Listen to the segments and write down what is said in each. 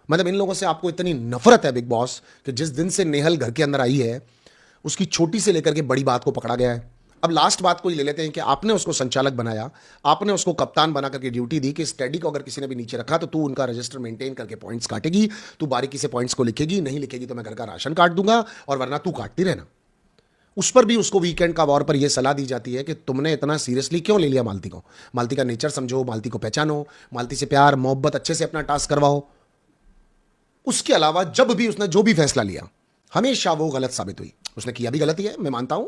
मतलब इन लोगों से आपको इतनी नफरत है बिग बॉस कि जिस दिन से नेहल घर के अंदर आई है उसकी छोटी से लेकर के बड़ी बात को पकड़ा गया है। अब लास्ट बात को ये ले लेते हैं कि आपने उसको संचालक बनाया, आपने उसको कप्तान बना करके ड्यूटी दी कि स्टडी को अगर किसी ने भी नीचे रखा तो तू उनका रजिस्टर मेंटेन करके पॉइंट्स काटेगी, तू बारीकी से पॉइंट्स को लिखेगी, नहीं लिखेगी तो मैं घर का राशन काट दूंगा और वरना तू काटती रहना। उस पर भी उसको वीकेंड का वॉर पर यह सलाह दी जाती है कि तुमने इतना सीरियसली क्यों ले लिया मालती को, मालती का नेचर समझो, मालती को पहचानो, मालती से प्यार मोहब्बत अच्छे से अपना टास्क करवाओ। उसके अलावा जब भी उसने जो भी फैसला लिया हमेशा वो गलत साबित हुई। उसने किया भी गलत ही है, मैं मानता हूं।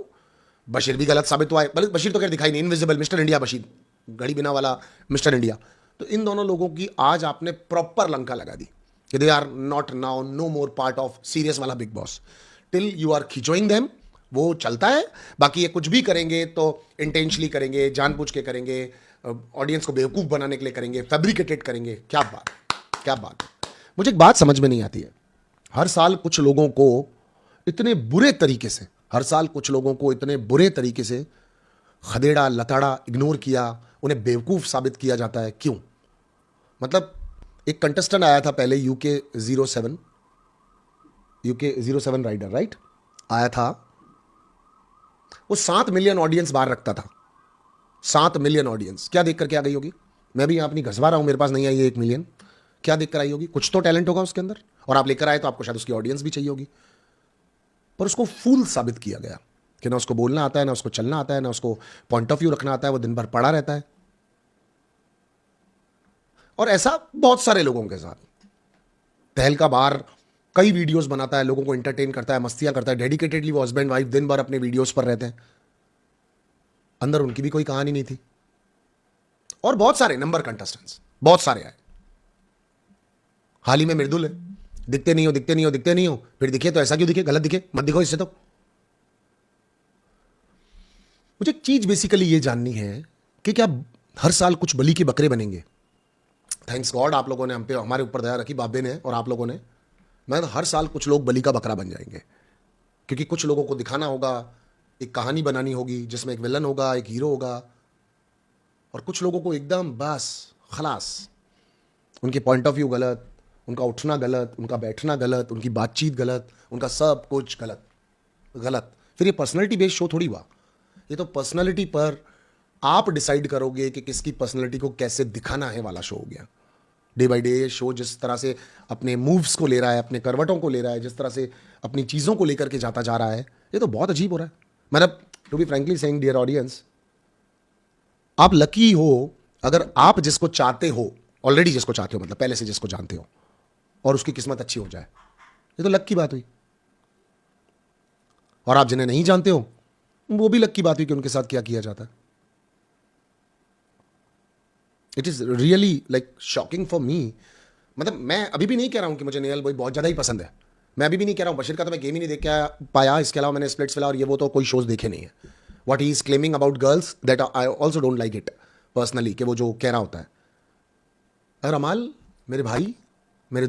बशीर भी गलत साबित हुआ है, बशीर तो खैर दिखाई नहीं, इनविजिबल मिस्टर इंडिया बशीर, घड़ी बिना वाला मिस्टर इंडिया। तो इन दोनों लोगों की आज आपने प्रॉपर लंका लगा दी कि they are not now no more part of serious वाला Bigg Boss till you are खिंचोइंग देम। वो चलता है, बाकी ये कुछ भी करेंगे तो इंटेंशनली करेंगे, जानबूझ के करेंगे, ऑडियंस को बेवकूफ बनाने के लिए करेंगे, फैब्रिकेटेड करेंगे। क्या बात, क्या बात है। मुझे एक बात समझ में नहीं आती है, हर साल कुछ लोगों को इतने बुरे तरीके से, हर साल कुछ लोगों को इतने बुरे तरीके से खदेड़ा लताड़ा इग्नोर किया, उन्हें बेवकूफ साबित किया जाता है। क्यों? मतलब एक कंटेस्टेंट आया था पहले, यूके 07 राइडर, राइट, आया था। वो 7 मिलियन ऑडियंस बाहर रखता था, 7 मिलियन ऑडियंस। क्या देख करके आ गई होगी? मैं भी यहाँ अपनी घसवा रहा हूं, मेरे पास नहीं आई है 1 मिलियन। क्या देखकर आई होगी? कुछ तो टैलेंट होगा उसके अंदर, और आप लेकर आए तो आपको शायद उसकी ऑडियंस भी चाहिए होगी। पर उसको फूल साबित किया गया कि ना उसको बोलना आता है, ना उसको चलना आता है, ना उसको पॉइंट ऑफ व्यू रखना आता है, वो दिन भर पड़ा रहता है। और ऐसा बहुत सारे लोगों के साथ तहलका बाहर कई वीडियोस बनाता है, लोगों को एंटरटेन करता है, मस्तियां करता है, डेडिकेटेडली वो हस्बैंड वाइफ दिन भर अपने वीडियोस पर रहते हैं, अंदर उनकी भी कोई कहानी नहीं थी। और बहुत सारे नंबर कंटेस्टेंट्स बहुत सारे आए। हाल ही में मृदुल है, दिखते नहीं हो, दिखते नहीं हो, दिखते नहीं हो, फिर दिखे तो ऐसा क्यों दिखे, गलत दिखे, मत दिखो इससे। तो मुझे एक चीज बेसिकली ये जाननी है कि क्या हर साल कुछ बलि के बकरे बनेंगे? थैंक्स गॉड आप लोगों ने हम पे, हमारे ऊपर दया रखी, बाबे ने और आप लोगों ने। मैं हर साल कुछ लोग बलि का बकरा बन जाएंगे, क्योंकि कुछ लोगों को दिखाना होगा, एक कहानी बनानी होगी जिसमें एक विलन होगा, एक हीरो होगा, और कुछ लोगों को एकदम बस खलास, उनके पॉइंट ऑफ व्यू गलत, उनका उठना गलत, उनका बैठना गलत, उनकी बातचीत गलत, उनका सब कुछ गलत गलत। फिर ये पर्सनैलिटी बेस्ड शो थोड़ी हुआ, ये तो पर्सनैलिटी पर आप डिसाइड करोगे कि किसकी पर्सनैलिटी को कैसे दिखाना है वाला शो हो गया। डे बाय डे शो जिस तरह से अपने मूव्स को ले रहा है, अपने करवटों को ले रहा है, जिस तरह से अपनी चीज़ों को लेकर के जाता जा रहा है, ये तो बहुत अजीब हो रहा है। मतलब to be frankly saying dear audience, आप लकी हो अगर आप जिसको चाहते हो, ऑलरेडी जिसको चाहते हो, मतलब पहले से जिसको जानते हो, और उसकी किस्मत अच्छी हो जाए, ये तो लक की बात हुई। और आप जिन्हें नहीं जानते हो, वो भी लक की बात हुई कि उनके साथ क्या किया जाता है। It is really like shocking for me. मतलब मैं अभी भी नहीं कह रहा हूँ कि मुझे नेहल भाई बहुत ज़्यादा ही पसंद है, मैं अभी भी नहीं कह रहा हूँ। बशीर का तो मैं गेम ही नहीं देख के पाया, इसके अलावा मैंने स्प्लिट्स विला और ये वो तो कोई शोज़ देखे नहीं है। What he is claiming about girls that I also don't like it personally, कि वो जो कह रहा होता है। अगर अमाल मेरे भाई, मेरे